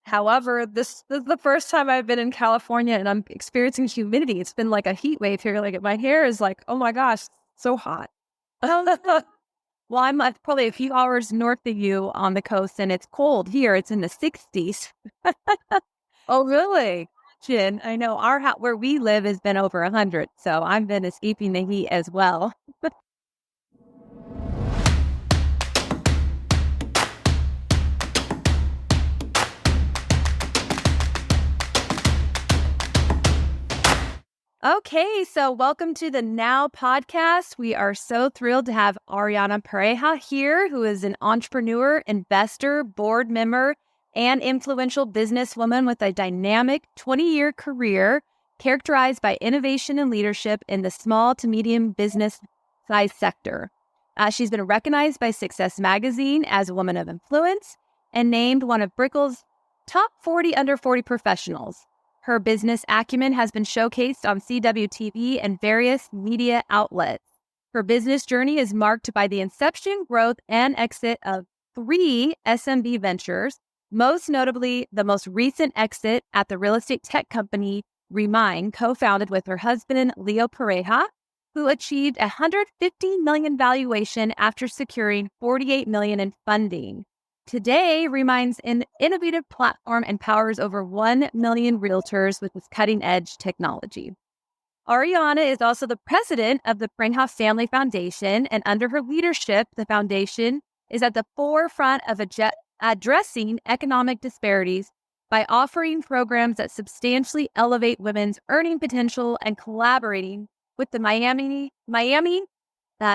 However, this is the first time I've been in California and I'm experiencing humidity. It's been like a heat wave here. Like my hair is like, oh my gosh, so hot. Well, I'm probably a few hours north of you on the coast and it's cold here. It's in the 60s. Oh, really? Jen, I know where we live has been over 100. So I've been escaping the heat as well. Okay, so welcome to the Now podcast. We are so thrilled to have Ariana Pareja here, who is an entrepreneur, investor, board member, and influential businesswoman with a dynamic 20-year career characterized by innovation and leadership in the small to medium business size sector. She's been recognized by Success Magazine as a woman of influence and named one of Brickell's top 40 under 40 professionals. Her business acumen has been showcased on CWTV and various media outlets. Her business journey is marked by the inception, growth, and exit of 3 SMB ventures, most notably the most recent exit at the real estate tech company Remine, co-founded with her husband, Leo Pareja, who achieved a $150 million valuation after securing $48 million in funding. Today, Remine's an innovative platform empowers over 1 million realtors with its cutting-edge technology. Ariana is also the president of the Powerhouse Family Foundation, and under her leadership, the foundation is at the forefront of addressing economic disparities by offering programs that substantially elevate women's earning potential and collaborating with the Miami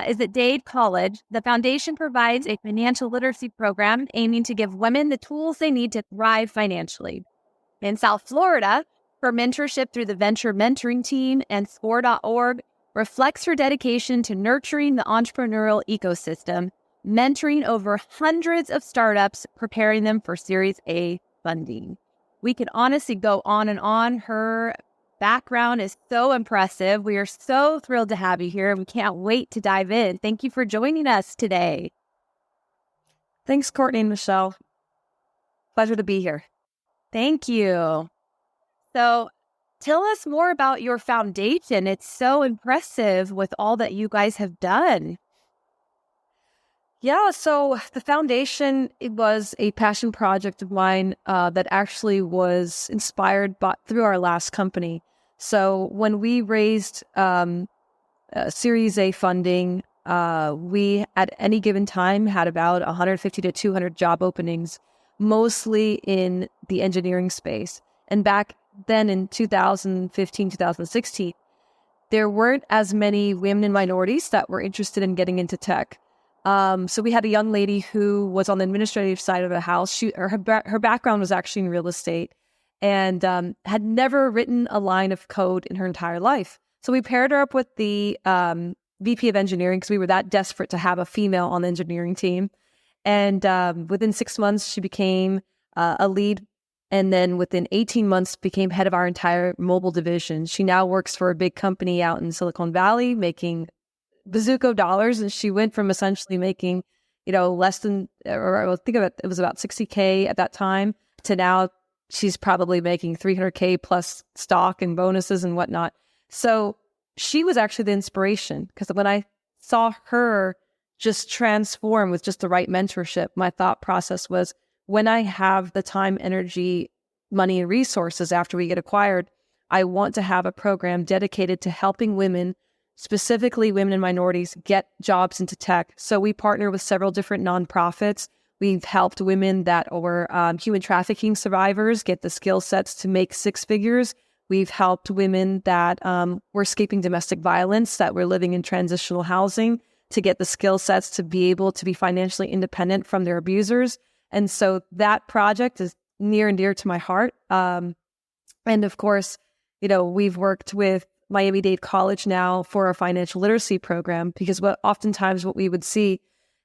is at Dade College. The foundation provides a financial literacy program aiming to give women the tools they need to thrive financially. In South Florida, her mentorship through the Venture Mentoring Team and soared.org reflects her dedication to nurturing the entrepreneurial ecosystem, mentoring over hundreds of startups, preparing them for Series A funding. We could honestly go on and on. Her background is so impressive. We are so thrilled to have you here. We can't wait to dive in. Thank you for joining us today. Thanks, Courtney and Michelle. Pleasure to be here. Thank you. So tell us more about your foundation. It's so impressive with all that you guys have done. Yeah, so the foundation, it was a passion project of mine that actually was inspired through our last company. So when we raised Series A funding, we at any given time had about 150 to 200 job openings, mostly in the engineering space. And back then in 2015, 2016, there weren't as many women and minorities that were interested in getting into tech. So we had a young lady who was on the administrative side of the house. Her background was actually in real estate and had never written a line of code in her entire life. So we paired her up with the VP of engineering because we were that desperate to have a female on the engineering team. And within 6 months, she became a lead. And then within 18 months, became head of our entire mobile division. She now works for a big company out in Silicon Valley, making bazooka dollars, and she went from essentially making, less than, or I think of it was about 60K at that time, to now she's probably making 300K plus stock and bonuses and whatnot. So she was actually the inspiration, because when I saw her just transform with just the right mentorship, my thought process was, when I have the time, energy, money, and resources after we get acquired, I want to have a program dedicated to helping women, specifically women and minorities, get jobs into tech. So we partner with several different nonprofits. We've helped women that were human trafficking survivors get the skill sets to make 6 figures. We've helped women that were escaping domestic violence, that were living in transitional housing, to get the skill sets to be able to be financially independent from their abusers. And so that project is near and dear to my heart. And of course, we've worked with Miami-Dade College now for a financial literacy program, because oftentimes what we would see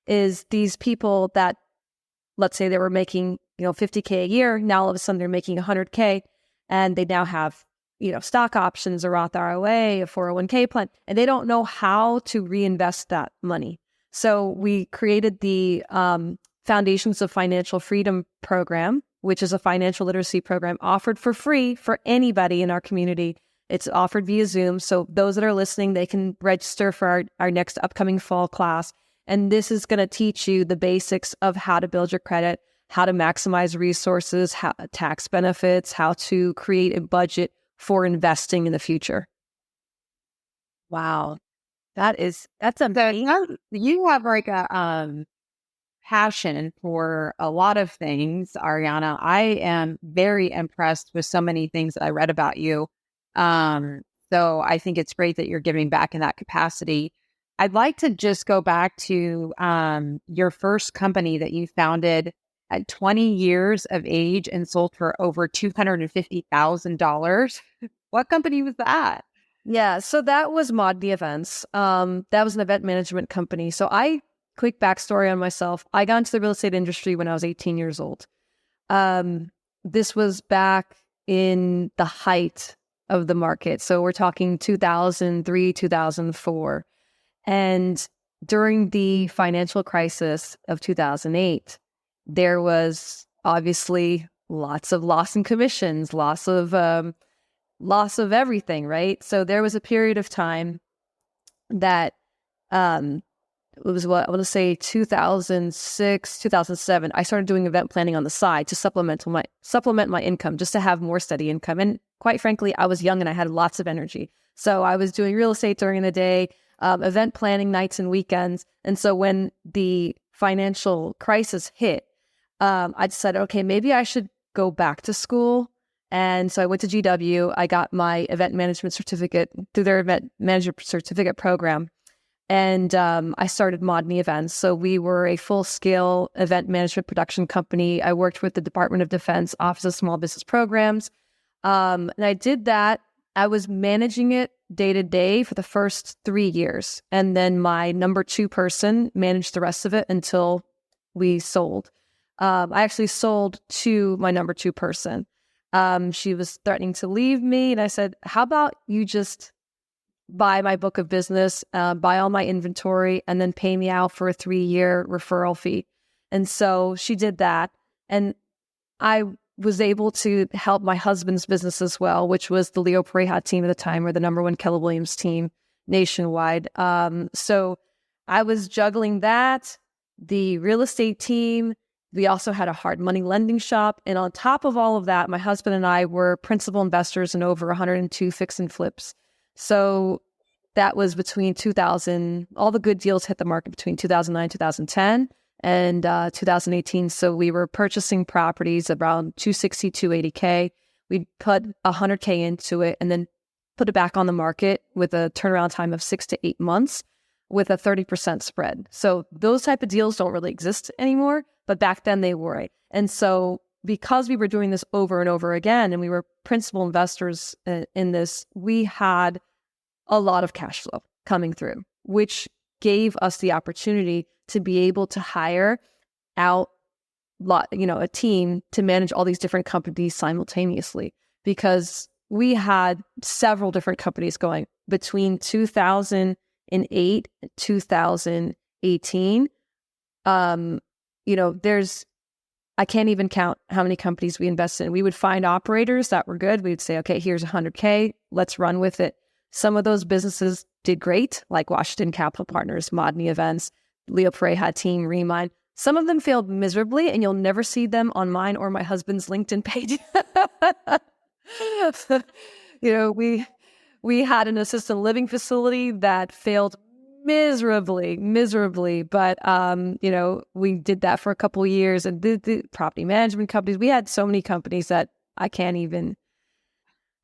is these people that, let's say they were making, 50K a year, now all of a sudden they're making 100K, and they now have, stock options, a Roth IRA, a 401k plan, and they don't know how to reinvest that money. So we created the Foundations of Financial Freedom program, which is a financial literacy program offered for free for anybody in our community. It's offered via Zoom. So those that are listening, they can register for our next upcoming fall class. And this is going to teach you the basics of how to build your credit, how to maximize resources, how tax benefits, how to create a budget for investing in the future. Wow. That's amazing. So you have like a passion for a lot of things, Ariana. I am very impressed with so many things that I read about you. So I think it's great that you're giving back in that capacity. I'd like to just go back to your first company that you founded at 20 years of age and sold for over $250,000. What company was that? Yeah, so that was Modney Events. That was an event management company. So quick backstory on myself. I got into the real estate industry when I was 18 years old. This was back in the height of the market. So we're talking 2003, 2004. And during the financial crisis of 2008, there was obviously lots of loss in commissions, loss of everything, right? So there was a period of time that it was what I want to say 2006, 2007. I started doing event planning on the side to supplement my income, just to have more steady income. And quite frankly, I was young and I had lots of energy. So I was doing real estate during the day, event planning nights and weekends. And so when the financial crisis hit, I decided, okay, maybe I should go back to school. And so I went to GW. I got my event management certificate through their event manager certificate program. And I started Modney Events. So we were a full-scale event management production company. I worked with the Department of Defense Office of Small Business Programs. And I did that. I was managing it day to day for the first 3 years. And then my number 2 person managed the rest of it until we sold. I actually sold to my number 2 person. She was threatening to leave me. And I said, how about you just buy my book of business, buy all my inventory, and then pay me out for a 3-year referral fee. And so she did that. And I was able to help my husband's business as well, which was the Leo Pareja team at the time, or the number 1 Keller Williams team nationwide. So I was juggling that, the real estate team. We also had a hard money lending shop. And on top of all of that, my husband and I were principal investors in over 102 fix and flips. So that was between 2000, all the good deals hit the market between 2009, 2010 and 2018. So we were purchasing properties around 260, 280K. We'd put 100K into it and then put it back on the market with a turnaround time of 6 to 8 months with a 30% spread. So those type of deals don't really exist anymore, but back then they were. And so because we were doing this over and over again, and we were principal investors in this, we had a lot of cash flow coming through, which gave us the opportunity to be able to hire out, a team to manage all these different companies simultaneously, because we had several different companies going between 2008 and 2018. I can't even count how many companies we invested in. We would find operators that were good. We would say, okay, here's 100K. Let's run with it. Some of those businesses did great, like Washington Capital Partners, Modney Events, Leo Pareja team, Remine. Some of them failed miserably, and you'll never see them on mine or my husband's LinkedIn page. We had an assisted living facility that failed miserably. But, we did that for a couple of years, and the property management companies. We had so many companies that I can't even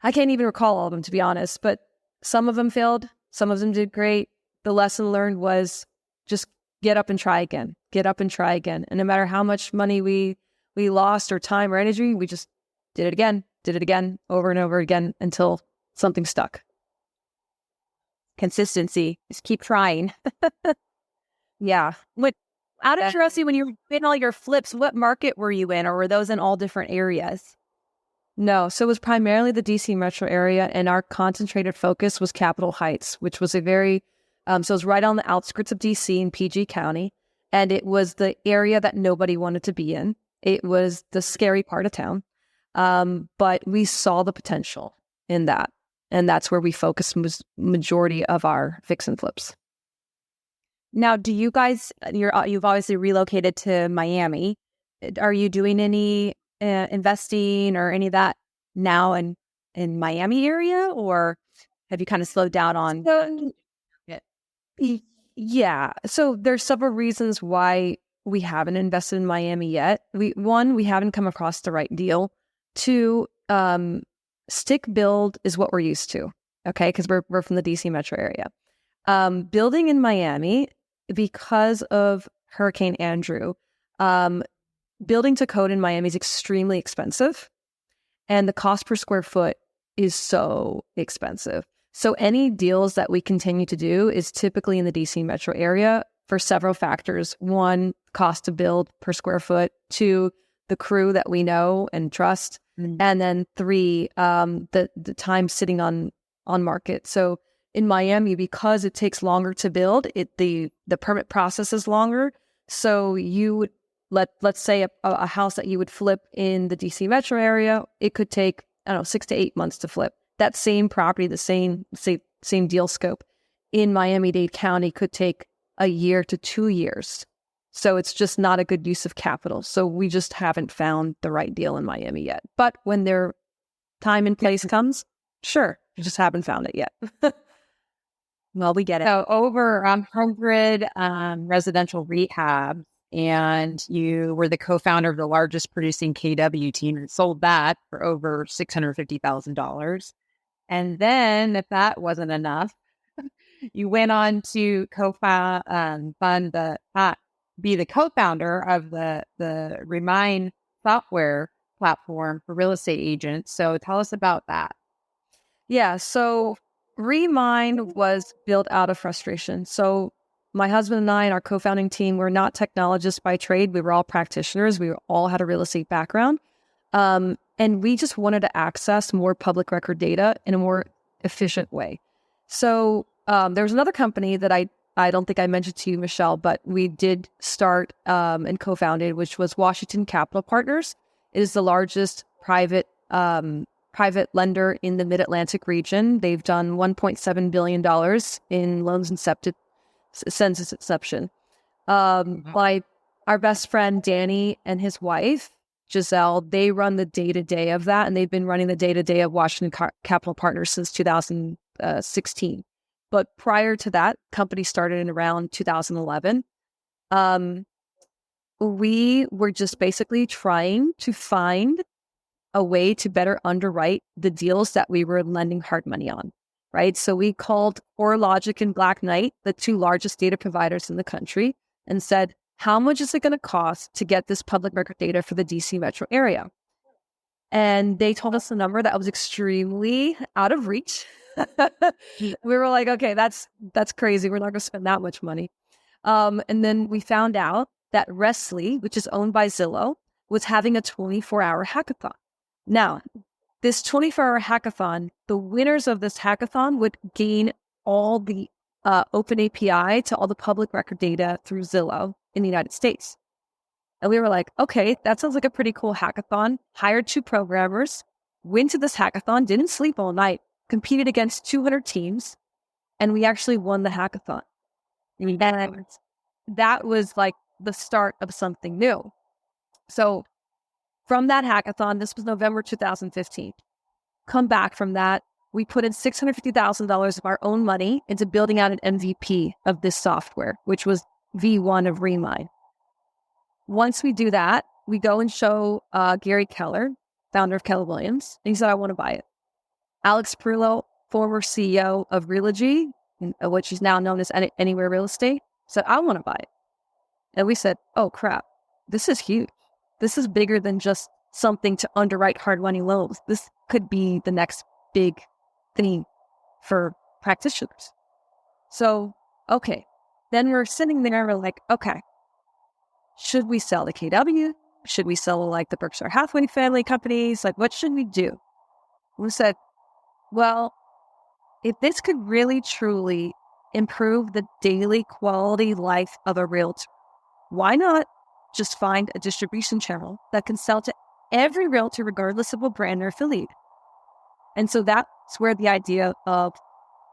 recall all of them, to be honest. But some of them failed. Some of them did great. The lesson learned was just get up and try again. And no matter how much money we lost or time or energy, we just did it again, over and over again until something stuck. Consistency. Just keep trying. Yeah. Out of curiosity, when you were doing all your flips, what market were you in, or were those in all different areas? No, so it was primarily the DC metro area, and our concentrated focus was Capitol Heights, which was so it was right on the outskirts of DC in PG County, and it was the area that nobody wanted to be in. It was the scary part of town. But we saw the potential in that. And that's where we focus majority of our fix and flips. Now, do you guys, you've obviously relocated to Miami. Are you doing any investing or any of that now in Miami area, or have you kind of slowed down on it? Yeah. So there's several reasons why we haven't invested in Miami yet. We haven't come across the right deal. Two, stick build is what we're used to. Okay, because we're from the DC metro area. Building in Miami, because of Hurricane Andrew, building to code in Miami is extremely expensive, and the cost per square foot is so expensive. So any deals that we continue to do is typically in the DC metro area for several factors. One, cost to build per square foot. Two, the crew that we know and trust. Mm-hmm. And then three, the time sitting on market. So in Miami, because it takes longer to build, the permit process is longer. So you would let's say a house that you would flip in the DC metro area, it could take, I don't know, 6 to 8 months to flip. That same property, the same deal scope in Miami-Dade County could take a year to 2 years. So it's just not a good use of capital. So we just haven't found the right deal in Miami yet. But when their time and place comes, sure, we just haven't found it yet. Well, we get it. So over 100 residential rehabs, and you were the co-founder of the largest producing KW team and sold that for over $650,000. And then, if that wasn't enough, you went on to be the co-founder of the Remine software platform for real estate agents. So tell us about that. Yeah, so Remine was built out of frustration. So my husband and I and our co-founding team were not technologists by trade. We were all practitioners. We all had a real estate background. And we just wanted to access more public record data in a more efficient way. So there was another company that I don't think I mentioned to you, Michelle, but we did start and co-founded, which was Washington Capital Partners. It is the largest private lender in the Mid-Atlantic region. They've done $1.7 billion in loans since its inception. Like our best friend Danny and his wife Giselle, they run the day-to-day of that, and they've been running the day-to-day of Washington Capital Partners since 2016. But prior to that, company started in around 2011. We were just basically trying to find a way to better underwrite the deals that we were lending hard money on, right? So we called CoreLogic and Black Knight, the two largest data providers in the country, and said, how much is it going to cost to get this public record data for the DC metro area? And they told us a number that was extremely out of reach. We were like, okay, that's crazy. We're not going to spend that much money. And then we found out that Restly, which is owned by Zillow, was having a 24-hour hackathon. Now, this 24-hour hackathon, the winners of this hackathon would gain all the open API to all the public record data through Zillow in the United States. And we were like, okay, that sounds like a pretty cool hackathon. Hired 2 programmers, went to this hackathon, didn't sleep all night, competed against 200 teams, and we actually won the hackathon. And that was like the start of something new. So from that hackathon, this was November 2015. Come back from that, we put in $650,000 of our own money into building out an MVP of this software, which was V1 of Remine. Once we do that, we go and show Gary Keller, founder of Keller Williams, and he said, I want to buy it. Alex Perillo, former CEO of Realogy, which is now known as Anywhere Real Estate, said, I want to buy it. And we said, oh crap, this is huge. This is bigger than just something to underwrite hard money loans. This could be the next big thing for practitioners. So, okay. Then we're sitting there and we're like, okay, should we sell the KW? Should we sell like the Berkshire Hathaway family companies? Like, what should we do? We said, well, if this could really truly improve the daily quality life of a realtor, why not just find a distribution channel that can sell to every realtor, regardless of what brand they're affiliated. And so that's where the idea of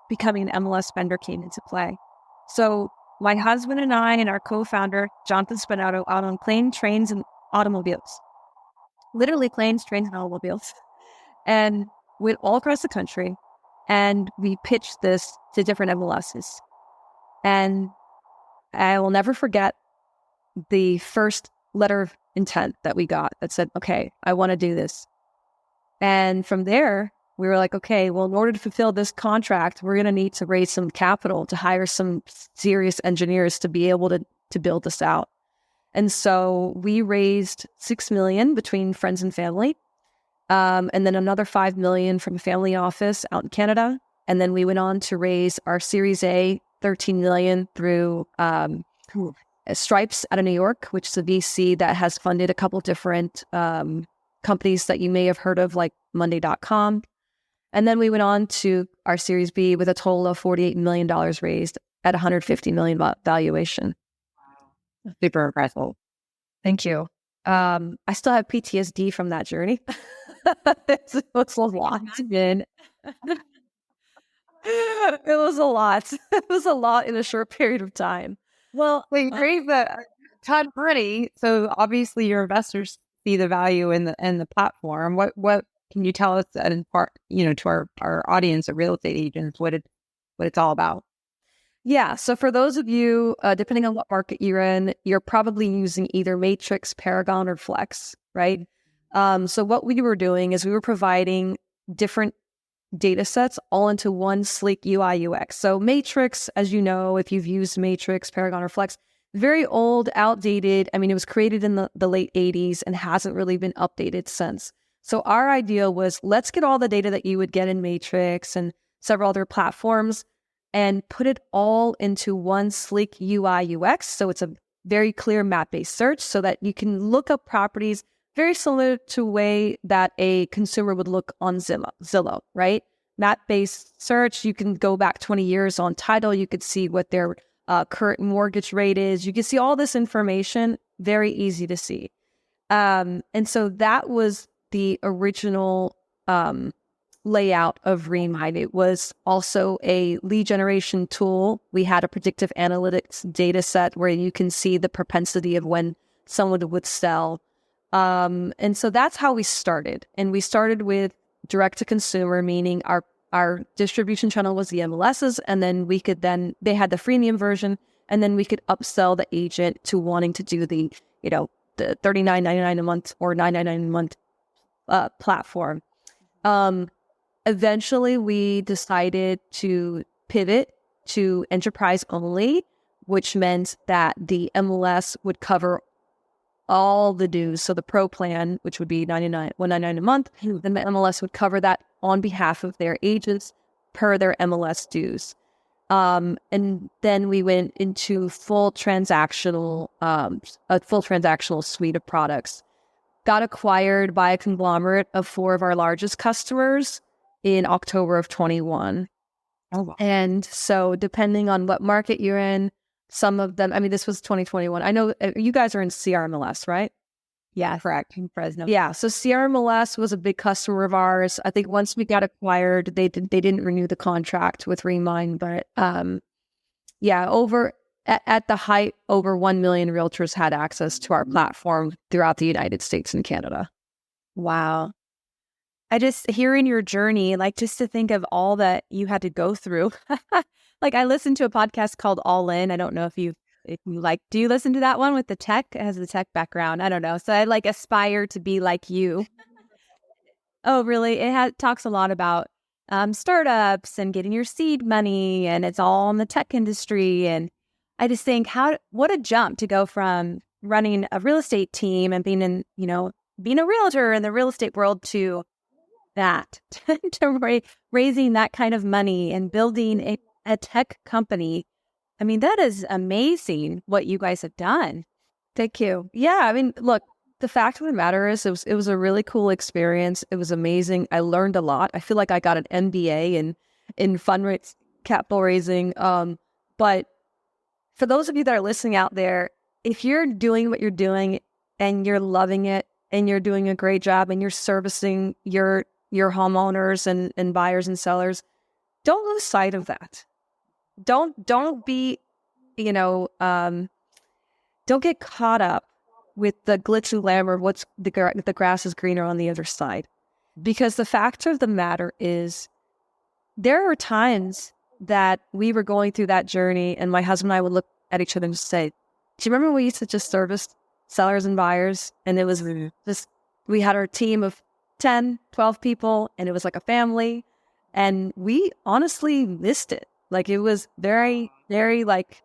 becoming an MLS vendor came into play. So my husband and I and our co-founder, Jonathan Spinato, out on plane, trains, and automobiles. Literally planes, trains, and automobiles. And went all across the country. And we pitched this to different MLSs. And I will never forget the first letter of intent that we got that said, okay, I want to do this. And from there, we were like, okay, well, in order to fulfill this contract, we're going to need to raise some capital to hire some serious engineers to be able to build this out. And so we raised $6 million between friends and family, and then another $5 million from a family office out in Canada. And then we went on to raise our Series A, $13 million through Stripes out of New York, which is a VC that has funded a couple different companies that you may have heard of, like Monday.com. And then we went on to our Series B with a total of $48 million raised at $150 million valuation. Wow. Super impressive. Thank you. I still have PTSD from that journey. It was a lot, man. It was a lot. It was a lot in a short period of time. Well, we raised a ton of money, so obviously your investors see the value in the platform. What can you tell us that in part, to our audience of real estate agents, what it's all about? Yeah. So for those of you, depending on what market you're in, you're probably using either Matrix, Paragon, or Flex, right? So what we were doing is we were providing different data sets all into one sleek UI UX. So Matrix, as you know, if you've used Matrix, Paragon, or Flex, very old, outdated. I mean, it was created in the late 80s and hasn't really been updated since. So our idea was, let's get all the data that you would get in Matrix and several other platforms and put it all into one sleek UI UX. So it's a very clear map-based search so that you can look up properties very similar to the way that a consumer would look on Zillow, right? Map-based search, you can go back 20 years on title. You could see what their current mortgage rate is. You can see all this information, very easy to see. And so that was the original layout of Remine. It was also a lead generation tool. We had a predictive analytics data set where you can see the propensity of when someone would sell. And so that's how we started. And we started with direct to consumer, meaning our distribution channel was the MLSs, and then they had the freemium version, and then we could upsell the agent to wanting to do the $39.99 a month or $9.99 a month platform. Eventually we decided to pivot to enterprise only, which meant that the MLS would cover all the dues. So the pro plan, which would be $199 a month, then the MLS would cover that on behalf of their agents per their MLS dues. And then we went into a full transactional suite of products. Got acquired by a conglomerate of 4 of our largest customers in October of 21. Oh, wow. And so depending on what market you're in, some of them, I mean, this was 2021. I know you guys are in CRMLS, right? Yeah, correct. In Fresno. Yeah. So CRMLS was a big customer of ours. I think once we got acquired, they didn't renew the contract with Remine, but at the height, over 1 million realtors had access to our platform throughout the United States and Canada. Wow. I just hearing your journey, like just to think of all that you had to go through. Like I listened to a podcast called All In. I don't know if you do you listen to that one with the tech? It has the tech background. I don't know. So I aspire to be like you. Oh, really? It talks a lot about startups and getting your seed money, and it's all in the tech industry. And I just think what a jump to go from running a real estate team and being a realtor in the real estate world to that, to raising that kind of money and building a tech company. I mean, that is amazing what you guys have done. Thank you. Yeah. I mean, look, the fact of the matter is it was a really cool experience. It was amazing. I learned a lot. I feel like I got an MBA in capital raising. But for those of you that are listening out there, if you're doing what you're doing and you're loving it and you're doing a great job and you're servicing your homeowners and buyers and sellers, don't lose sight of that. Don't be, don't get caught up with the glitz and glamour of what's the grass is greener on the other side. Because the fact of the matter is, there are times that we were going through that journey and my husband and I would look at each other and say, do you remember when we used to just service sellers and buyers? And it was just, we had our team of 10, 12 people and it was like a family. And we honestly missed it. Like it was very, very like,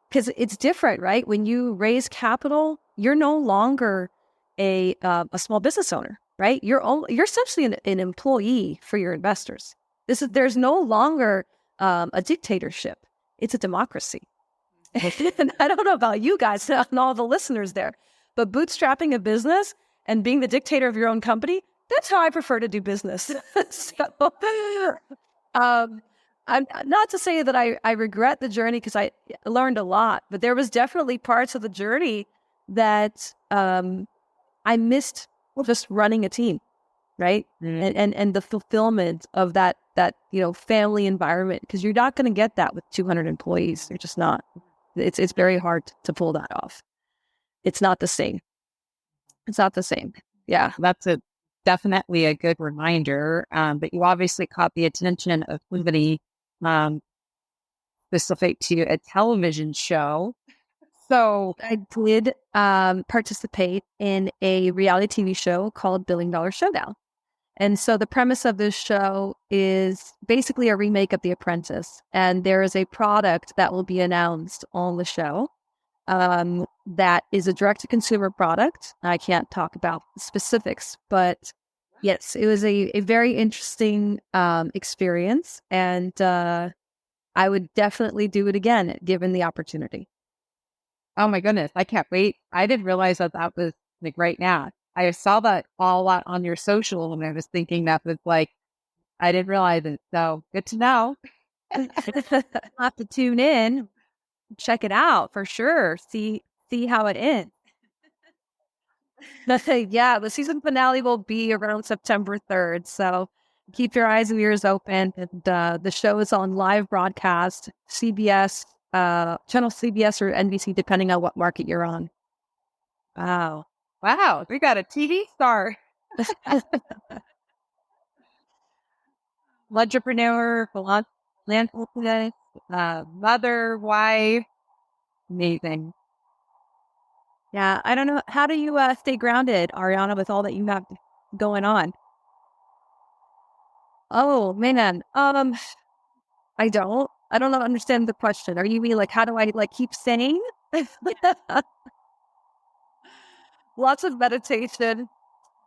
because it's different, right? When you raise capital, you're no longer a small business owner, right? You're essentially an employee for your investors. There's no longer a dictatorship. It's a democracy. And I don't know about you guys and all the listeners there, but bootstrapping a business and being the dictator of your own company, that's how I prefer to do business. So, I'm not to say that I regret the journey because I learned a lot, but there was definitely parts of the journey that I missed just running a team, right? And the fulfillment of that family environment, because you're not going to get that with 200 employees. You're just not. It's very hard to pull that off. It's not the same. It's not the same. Yeah, That's definitely a good reminder. But you obviously caught the attention of somebody specific to a television show. So I did participate in a reality TV show called Billion Dollar Showdown. And so the premise of this show is basically a remake of The Apprentice. And there is a product that will be announced on the show that is a direct-to-consumer product. I can't talk about the specifics, but yes, it was a very interesting experience. And I would definitely do it again, given the opportunity. oh my goodness, I can't wait. I didn't realize that was like right now. I saw that all a lot on your social and I was thinking that was like, I didn't realize it. So good to know. I'll have to tune in, check it out for sure. See how it ends. Yeah, the season finale will be around September 3rd. So keep your eyes and ears open. And the show is on live broadcast, CBS, channel CBS or NBC, depending on what market you're on. Wow. Wow, we got a TV star. Entrepreneur, philanthropist, mother, wife. Amazing. Yeah, I don't know. How do you stay grounded, Ariana, with all that you have going on? Oh man, I don't understand the question. Are you mean like how do I like keep sane? Lots of meditation,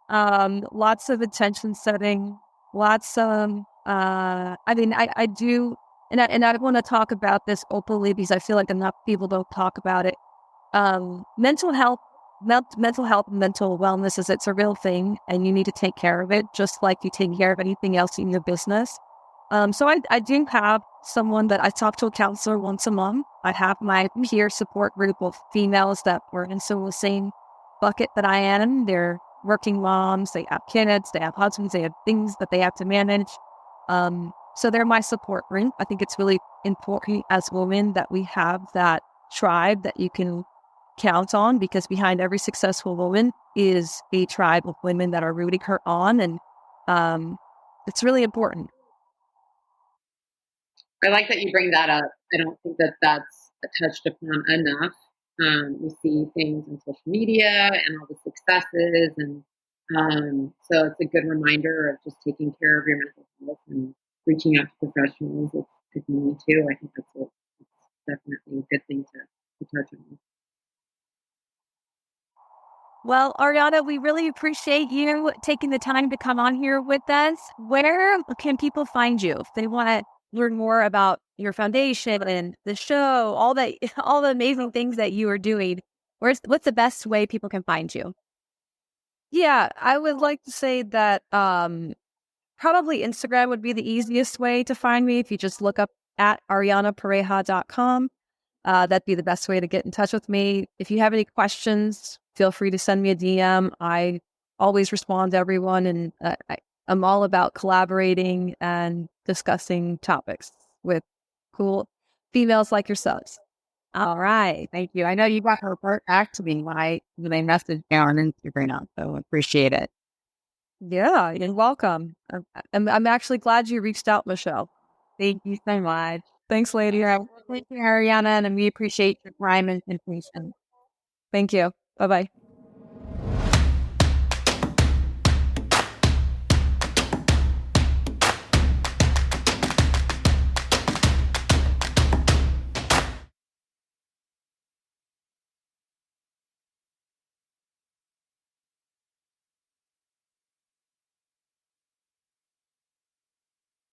lots of intention setting, lots of I mean I do and I want to talk about this openly because I feel like enough people don't talk about it. Mental health, mental health, and mental wellness it's a real thing, and you need to take care of it just like you take care of anything else in your business. So I do have someone that I talk to, a counselor once a month. I have my peer support group of females that were in some of the same bucket that I am. They're working moms, they have kids, they have husbands, they have things that they have to manage. So they're my support group. I think it's really important as women that we have that tribe that you can count on, because behind every successful woman is a tribe of women that are rooting her on. And it's really important. I like that you bring that up. I don't think that that's touched upon enough. We see things on social media and all the successes, and so it's a good reminder of just taking care of your mental health and reaching out to professionals if you need to. I think that's definitely a good thing to touch on. Well, Ariana, we really appreciate you taking the time to come on here with us. Where can people find you if they want to learn more about your foundation and the show, all the amazing things that you are doing? What's the best way people can find you? Yeah, I would like to say that probably Instagram would be the easiest way to find me if you just look up at arianapareja.com. That'd be the best way to get in touch with me. If you have any questions, feel free to send me a DM. I always respond to everyone, and I'm all about collaborating and discussing topics with cool females like yourselves. All right. Thank you. I know you got her back to me when I messaged you on Instagram, so appreciate it. Yeah, you're welcome. I'm actually glad you reached out, Michelle. Thank you so much. Thanks, lady. Thank you, Ariana, and we appreciate your time and patience. Thank you. Bye-bye.